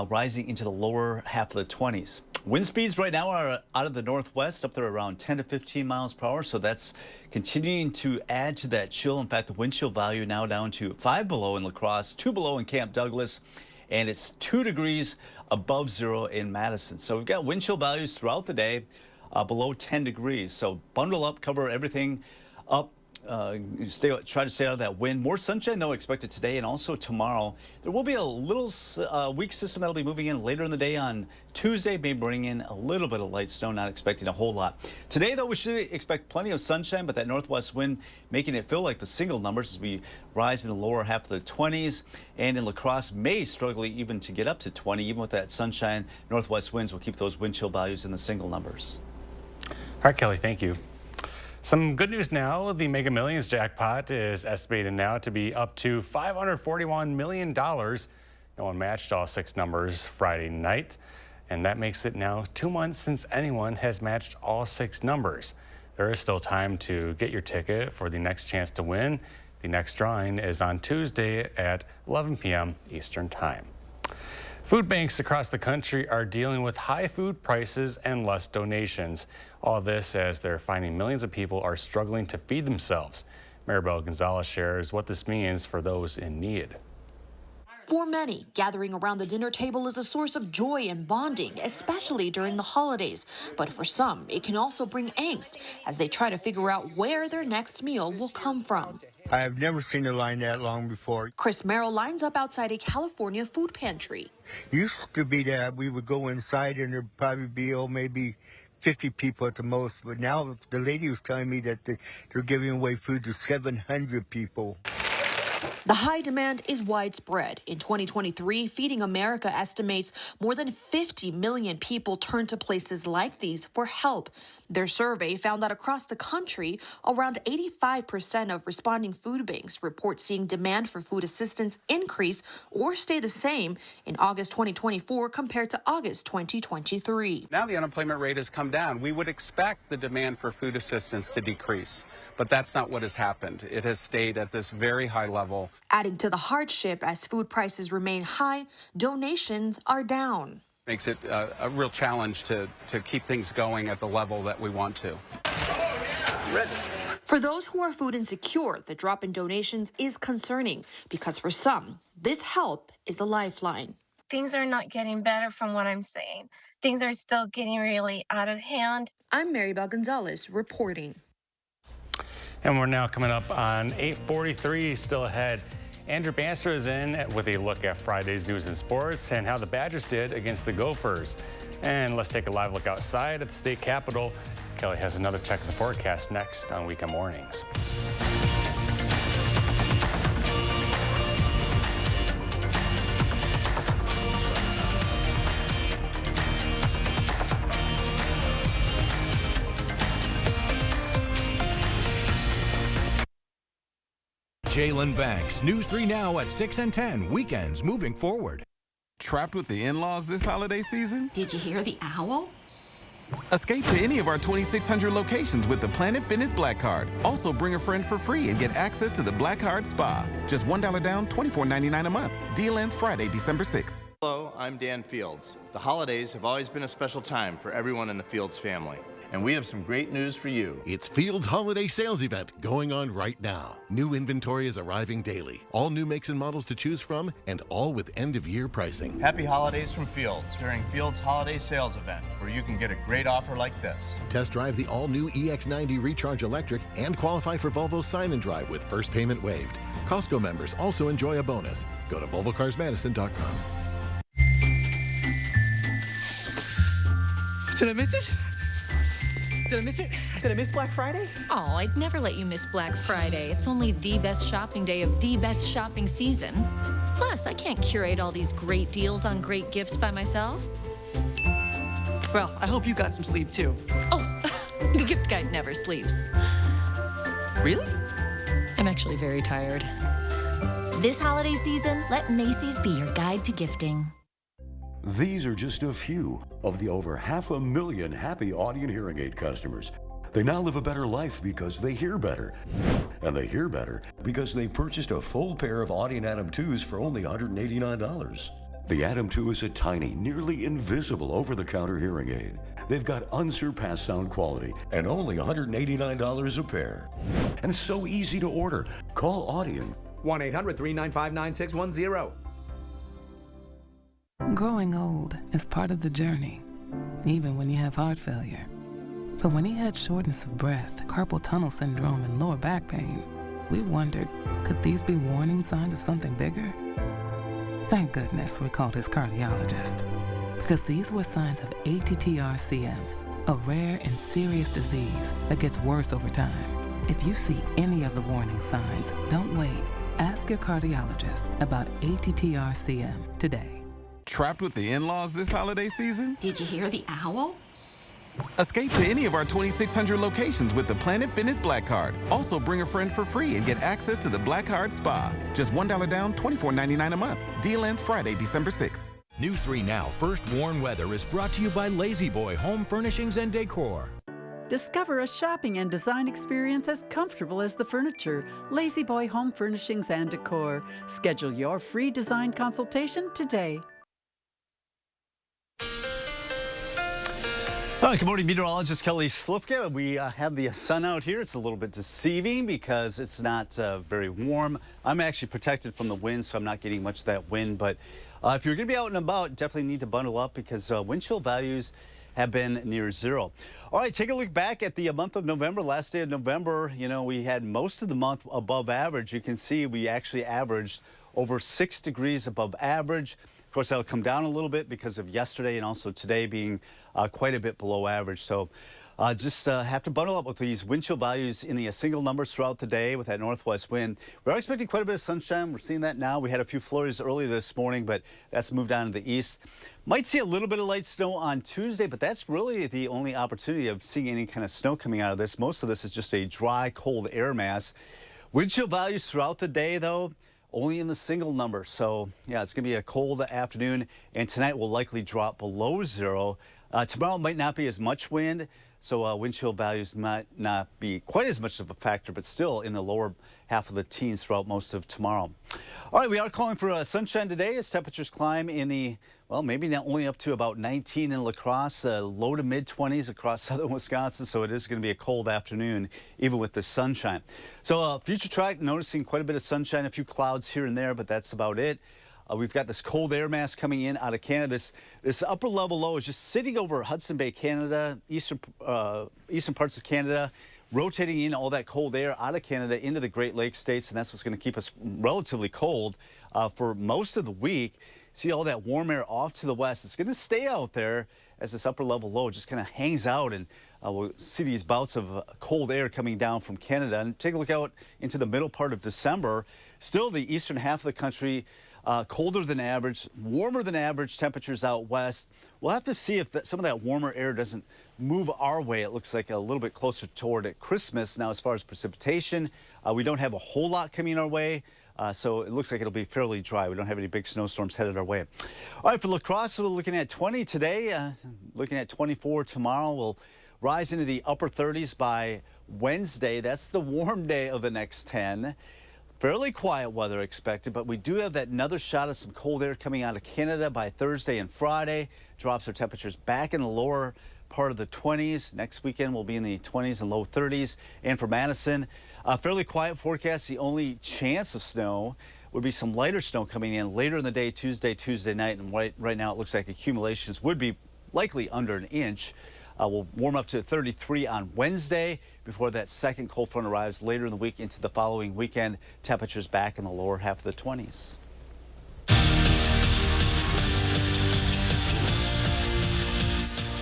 rising into the lower half of the 20s. Wind speeds right now are out of the northwest up there around 10 to 15 miles per hour. So that's continuing to add to that chill. In fact, the wind chill value now down to 5 below in La Crosse, 2 below in Camp Douglas, and it's 2 degrees above zero in Madison. So we've got wind chill values throughout the day below 10 degrees. So bundle up, cover everything up. Try to stay out of that wind. More sunshine, though, expected today and also tomorrow. There will be a little weak system that'll be moving in later in the day on Tuesday, may bring in a little bit of light snow, not expecting a whole lot. Today, though, we should expect plenty of sunshine, but that northwest wind making it feel like the single numbers as we rise in the lower half of the 20s. And in La Crosse, may struggle even to get up to 20. Even with that sunshine, northwest winds will keep those wind chill values in the single numbers. All right, Kelly, thank you. Some good news now. The Mega Millions jackpot is estimated now to be up to $541 million. No one matched all 6 numbers Friday night, and that makes it now 2 months since anyone has matched all 6 numbers. There is still time to get your ticket for the next chance to win. The next drawing is on Tuesday at 11 p.m. Eastern Time. Food banks across the country are dealing with high food prices and less donations. All this as they're finding millions of people are struggling to feed themselves. Maribel Gonzalez shares what this means for those in need. For many, gathering around the dinner table is a source of joy and bonding, especially during the holidays. But for some, it can also bring angst as they try to figure out where their next meal will come from. I have never seen a line that long before. Chris Merrill lines up outside a California food pantry. Used to be that we would go inside and there'd probably be maybe 50 people at the most. But now the lady was telling me that they're giving away food to 700 people. The high demand is widespread. In 2023, Feeding America estimates more than 50 million people turn to places like these for help. Their survey found that across the country, around 85% of responding food banks report seeing demand for food assistance increase or stay the same in August 2024 compared to August 2023. Now the unemployment rate has come down. We would expect the demand for food assistance to decrease, but that's not what has happened. It has stayed at this very high level. Adding to the hardship as food prices remain high, donations are down. Makes it a real challenge to keep things going at the level that we want to. For those who are food insecure, the drop in donations is concerning because for some, this help is a lifeline. Things are not getting better from what I'm saying. Things are still getting really out of hand. I'm Maribel Gonzalez reporting. And we're now coming up on 8:43, still ahead. Andrew Banster is in with a look at Friday's news and sports and how the Badgers did against the Gophers. And let's take a live look outside at the state capitol. Kelly has another check of the forecast next on Weekend Mornings. Jalen Banks, News 3 Now at 6 and 10, weekends moving forward. Trapped with the in-laws this holiday season? Did you hear the owl? Escape to any of our 2,600 locations with the Planet Fitness Black Card. Also bring a friend for free and get access to the Black Card Spa. Just $1 down, $24.99 a month. Deal ends Friday, December 6th. Hello, I'm Dan Fields. The holidays have always been a special time for everyone in the Fields family. And we have some great news for you. It's Fields Holiday Sales Event going on right now. New inventory is arriving daily. All new makes and models to choose from, and all with end-of-year pricing. Happy holidays from Fields during Fields Holiday Sales Event, where you can get a great offer like this. Test drive the all-new EX90 Recharge Electric and qualify for Volvo's Sign and Drive with first payment waived. Costco members also enjoy a bonus. Go to VolvoCarsMadison.com. Did I miss it? Did I miss it? Did I miss Black Friday? Oh, I'd never let you miss Black Friday. It's only the best shopping day of the best shopping season. Plus, I can't curate all these great deals on great gifts by myself. Well, I hope you got some sleep too. Oh, the gift guide never sleeps. Really? I'm actually very tired. This holiday season, let Macy's be your guide to gifting. These are just a few of the over 500,000 happy Audient hearing aid customers. They now live a better life because they hear better. And they hear better because they purchased a full pair of Audient Atom 2s for only $189. The Atom 2 is a tiny, nearly invisible over-the-counter hearing aid. They've got unsurpassed sound quality and only $189 a pair. And so easy to order. Call Audient. 1-800-395-9610. Growing old is part of the journey, even when you have heart failure. But when he had shortness of breath, carpal tunnel syndrome, and lower back pain, we wondered, could these be warning signs of something bigger? Thank goodness we called his cardiologist, because these were signs of ATTR-CM, a rare and serious disease that gets worse over time. If you see any of the warning signs, don't wait. Ask your cardiologist about ATTR-CM today. Trapped with the in-laws this holiday season? Did you hear the owl? Escape to any of our 2,600 locations with the Planet Fitness Black Card. Also, bring a friend for free and get access to the Black Card Spa. Just $1 down, $24.99 a month. Deal ends Friday, December 6th. News 3 Now First Warn Weather is brought to you by Lazy Boy Home Furnishings and Decor. Discover a shopping and design experience as comfortable as the furniture. Lazy Boy Home Furnishings and Decor. Schedule your free design consultation today. All right, good morning, meteorologist Kelly Slifka. We have the sun out here. It's a little bit deceiving because it's not very warm. I'm actually protected from the wind, so I'm not getting much of that wind. But if you're going to be out and about, definitely need to bundle up because wind chill values have been near zero. All right, take a look back at the month of November. Last day of November, you know, we had most of the month above average. You can see we actually averaged over 6 degrees above average. Of course, that'll come down a little bit because of yesterday and also today being quite a bit below average. So just have to bundle up with these wind chill values in the single numbers throughout the day with that northwest wind. We are expecting quite a bit of sunshine. We're seeing that now. We had a few flurries early this morning, but that's moved on to the east. Might see a little bit of light snow on Tuesday, but that's really the only opportunity of seeing any kind of snow coming out of this. Most of this is just a dry, cold air mass. Wind chill values throughout the day, though, only in the single number. So, yeah, it's going to be a cold afternoon, and tonight will likely drop below zero. Tomorrow might not be as much wind, so wind chill values might not be quite as much of a factor, but still in the lower half of the teens throughout most of tomorrow. All right, we are calling for sunshine today as temperatures climb in the, well, maybe not only up to about 19 in La Crosse, low to mid-20s across southern Wisconsin, so it is going to be a cold afternoon, even with the sunshine. So future track, noticing quite a bit of sunshine, a few clouds here and there, but that's about it. We've got this cold air mass coming in out of Canada. This upper level low is just sitting over Hudson Bay, Canada, eastern parts of Canada, rotating in all that cold air out of Canada into the Great Lakes states, and that's what's going to keep us relatively cold for most of the week. See all that warm air off to the west. It's going to stay out there as this upper level low just kind of hangs out, and we'll see these bouts of cold air coming down from Canada. And take a look out into the middle part of December. Still the eastern half of the country, colder than average, warmer than average temperatures out west. We'll have to see if some of that warmer air doesn't move our way. It looks like a little bit closer toward Christmas. Now, as far as precipitation, we don't have a whole lot coming our way. So it looks like it'll be fairly dry. We don't have any big snowstorms headed our way. All right, for La Crosse, we're looking at 20 today, looking at 24 tomorrow. We'll rise into the upper 30s by Wednesday. That's the warm day of the next 10. Fairly quiet weather expected, but we do have that another shot of some cold air coming out of Canada by Thursday and Friday. Drops our temperatures back in the lower part of the 20s. Next weekend we'll be in the 20s and low 30s. And for Madison, a fairly quiet forecast. The only chance of snow would be some lighter snow coming in later in the day, Tuesday night. And right now it looks like accumulations would be likely under an inch. We'll warm up to 33 on Wednesday before that second cold front arrives later in the week into the following weekend. Temperatures back in the lower half of the 20s.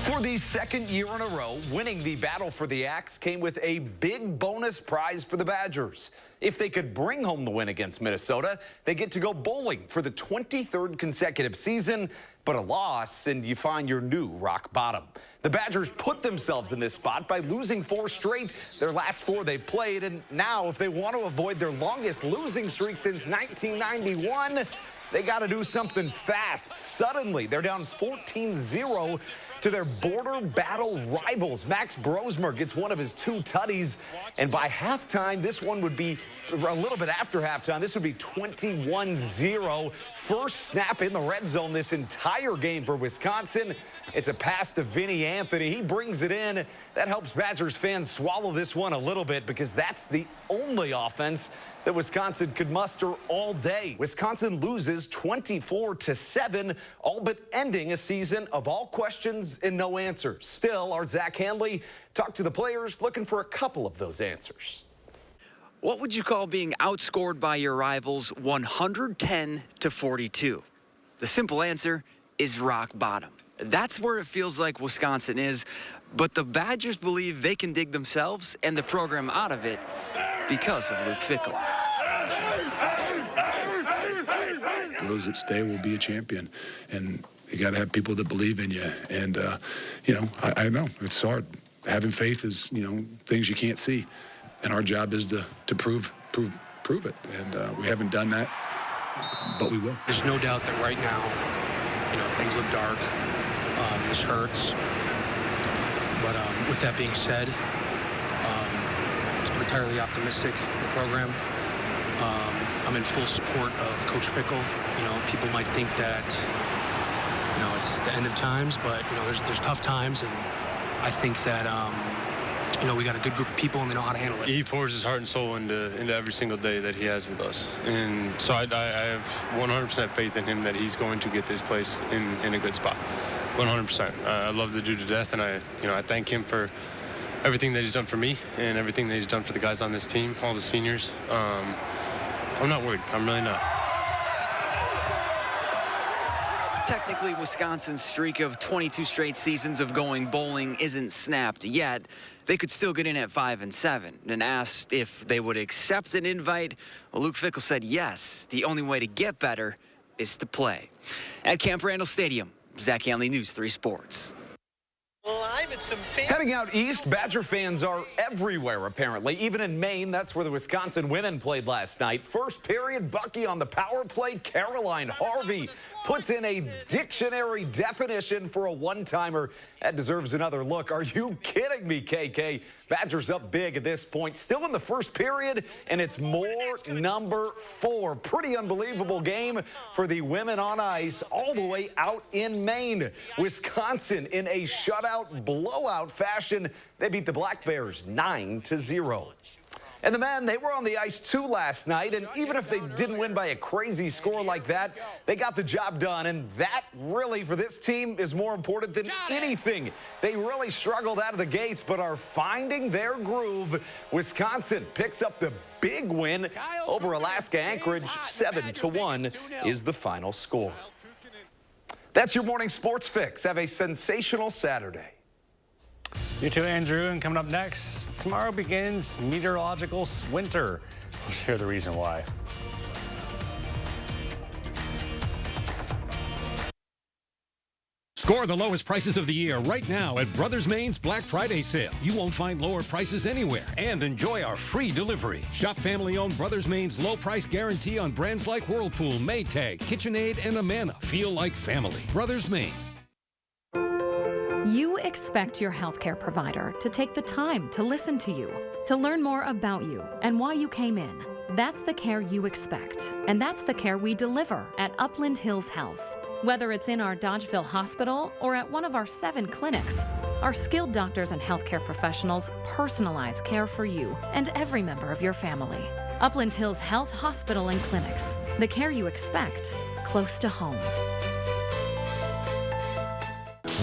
For the second year in a row, winning the battle for the axe came with a big bonus prize for the Badgers. If they could bring home the win against Minnesota, they get to go bowling for the 23rd consecutive season, but a loss and you find your new rock bottom. The Badgers put themselves in this spot by losing 4 straight, their last 4 they played, and now if they want to avoid their longest losing streak since 1991, they got to do something fast. Suddenly, they're down 14-0 to their border battle rivals. Max Brosmer gets one of his 2 tutties, and by halftime, this one would be a little bit after halftime. This would be 21-0. First snap in the red zone this entire game for Wisconsin. It's a pass to Vinny Anthony. He brings it in. That helps Badgers fans swallow this one a little bit because that's the only offense that Wisconsin could muster all day. Wisconsin loses 24-7, all but ending a season of all questions and no answers. Still, our Zach Handley talked to the players looking for a couple of those answers. What would you call being outscored by your rivals 110-42? The simple answer is rock bottom. That's where it feels like Wisconsin is, but the Badgers believe they can dig themselves and the program out of it because of Luke Fickell. Those that stay will be a champion, and you got to have people that believe in you. And I know it's hard. Having faith is things you can't see, and our job is to prove it. And we haven't done that, but we will. There's no doubt that right now, things look dark. This hurts. But with that being said, I'm entirely optimistic in the program. I'm in full support of Coach Fickell. People might think that, it's the end of times, but, there's tough times, and I think that, we got a good group of people, and they know how to handle it. He pours his heart and soul into every single day that he has with us. And so I have 100% faith in him that he's going to get this place in a good spot. 100%. I love the dude to death, and I thank him for everything that he's done for me and everything that he's done for the guys on this team, all the seniors. I'm not worried. I'm really not. Technically, Wisconsin's streak of 22 straight seasons of going bowling isn't snapped yet. They could still get in at 5-7. And asked if they would accept an invite, well, Luke Fickell said yes. The only way to get better is to play. At Camp Randall Stadium, Zach Handley, News 3 Sports. Heading out east, Badger fans are everywhere, apparently. Even in Maine, that's where the Wisconsin women played last night. First period, Bucky on the power play. Caroline Harvey puts in a dictionary definition for a one-timer. That deserves another look. Are you kidding me, KK? Badgers up big at this point. Still in the first period, and it's more number 4. Pretty unbelievable game for the women on ice all the way out in Maine. Wisconsin in a shutout blowout fashion. They beat the Black Bears 9-0. And the men, they were on the ice too last night, and even if they didn't win by a crazy score like that, they got the job done, and that really, for this team, is more important than anything. They really struggled out of the gates, but are finding their groove. Wisconsin picks up the big win over Alaska Anchorage. 7-1 is the final score. That's your morning sports fix. Have a sensational Saturday. You too, Andrew. And coming up next, tomorrow begins meteorological winter. We'll share the reason why. Score the lowest prices of the year right now at Brothers Main's Black Friday sale. You won't find lower prices anywhere. And enjoy our free delivery. Shop family-owned Brothers Main's low price guarantee on brands like Whirlpool, Maytag, KitchenAid, and Amana. Feel like family. Brothers Main. You expect your healthcare provider to take the time to listen to you, to learn more about you and why you came in. That's the care you expect, and that's the care we deliver at Upland Hills Health. Whether it's in our Dodgeville Hospital or at one of our 7 clinics, our skilled doctors and healthcare professionals personalize care for you and every member of your family. Upland Hills Health Hospital and Clinics, the care you expect, close to home.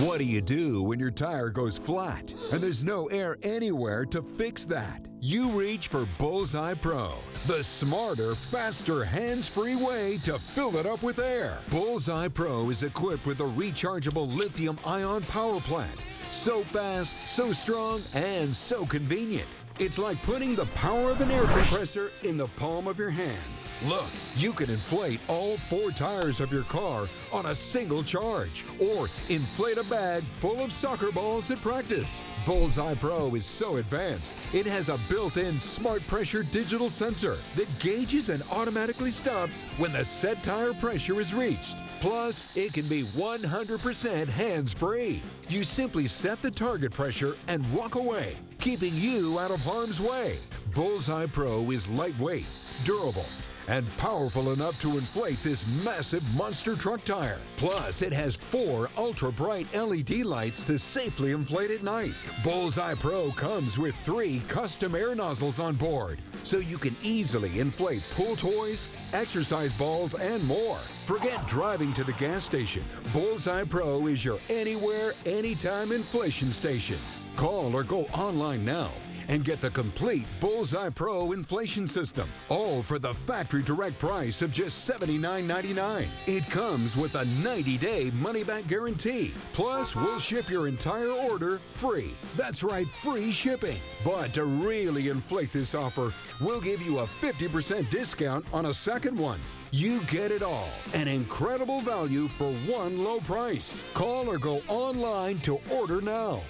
What do you do when your tire goes flat and there's no air anywhere to fix that? You reach for Bullseye Pro, the smarter, faster, hands-free way to fill it up with air. Bullseye Pro is equipped with a rechargeable lithium-ion power plant So fast, so strong, and so convenient. It's like putting the power of an air compressor in the palm of your hand. Look, you can inflate all 4 tires of your car on a single charge, or inflate a bag full of soccer balls at practice. Bullseye Pro is so advanced, it has a built-in smart pressure digital sensor that gauges and automatically stops when the set tire pressure is reached. Plus, it can be 100% hands-free. You simply set the target pressure and walk away, keeping you out of harm's way. Bullseye Pro is lightweight, durable, and powerful enough to inflate this massive monster truck tire. Plus, it has 4 ultra-bright LED lights to safely inflate at night. Bullseye Pro comes with 3 custom air nozzles on board, so you can easily inflate pool toys, exercise balls, and more. Forget driving to the gas station. Bullseye Pro is your anywhere, anytime inflation station. Call or go online now and get the complete Bullseye Pro inflation system, all for the factory direct price of just $79.99. It comes with a 90-day money-back guarantee. Plus, we'll ship your entire order free. That's right, free shipping. But to really inflate this offer, we'll give you a 50% discount on a second one. You get it all. An incredible value for one low price. Call or go online to order now.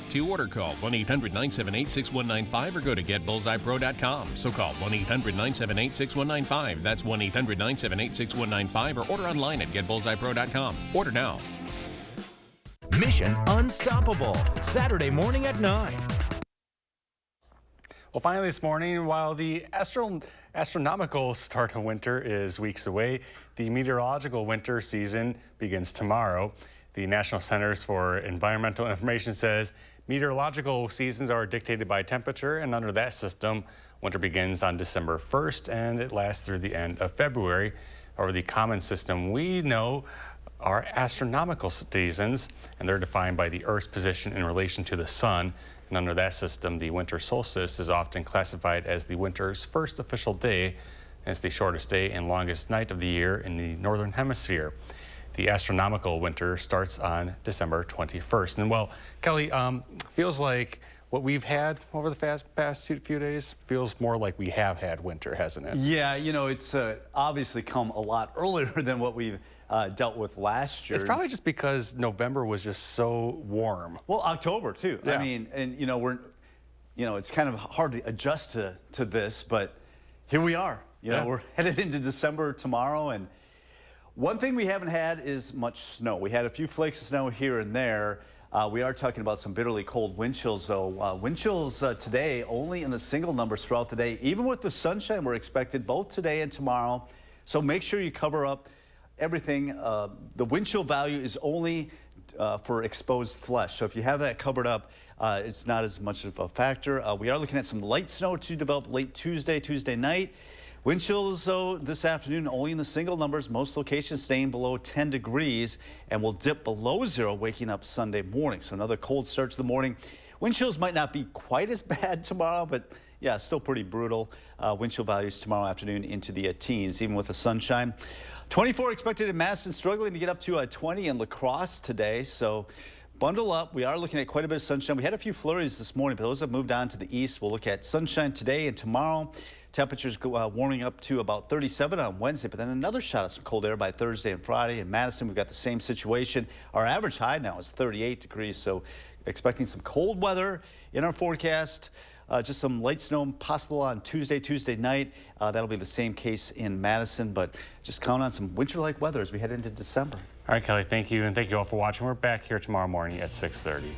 To order, call 1-800-978-6195 or go to getbullseyepro.com. So call 1-800-978-6195. That's 1-800-978-6195 or order online at getbullseyepro.com. Order now. Mission Unstoppable, Saturday morning at 9. Well, finally this morning, while the astronomical start of winter is weeks away, the meteorological winter season begins tomorrow. The National Centers for Environmental Information says meteorological seasons are dictated by temperature, and under that system, winter begins on December 1st and it lasts through the end of February. Or the common system we know are astronomical seasons, and they're defined by the Earth's position in relation to the sun. And under that system, the winter solstice is often classified as the winter's first official day, and it's the shortest day and longest night of the year in the northern hemisphere. The astronomical winter starts on December 21st. And well, Kelly, feels like what we've had over the past few days feels more like we have had winter, hasn't it? Yeah, you know, it's obviously come a lot earlier than what we've dealt with last year. It's probably just because November was just so warm. Well, October too. Yeah. I mean, and you know, it's kind of hard to adjust to this, but here we are. You know, we're headed into December tomorrow, and one thing we haven't had is much snow. We had a few flakes of snow here and there. We are talking about some bitterly cold wind chills, though. Wind chills today only in the single numbers throughout the day. Even with the sunshine we're expected both today and tomorrow. So make sure you cover up everything. The wind chill value is only for exposed flesh. So if you have that covered up, it's not as much of a factor. We are looking at some light snow to develop late Tuesday night. Wind chills, though, this afternoon only in the single numbers. Most locations staying below 10 degrees and will dip below 0 waking up Sunday morning. So another cold start to the morning. Wind chills might not be quite as bad tomorrow, but yeah, still pretty brutal. Wind chill values tomorrow afternoon into the teens, even with the sunshine. 24 expected in Madison, struggling to get up to 20 in La Crosse today. So bundle up. We are looking at quite a bit of sunshine. We had a few flurries this morning, but those have moved on to the east. We'll look at sunshine today and tomorrow. Temperatures warming up to about 37 on Wednesday, but then another shot of some cold air by Thursday and Friday. In Madison, we've got the same situation. Our average high now is 38 degrees, so expecting some cold weather in our forecast. Just some light snow possible on Tuesday night. That'll be the same case in Madison, but just count on some winter-like weather as we head into December. All right, Kelly, thank you, and thank you all for watching. We're back here tomorrow morning at 6:30.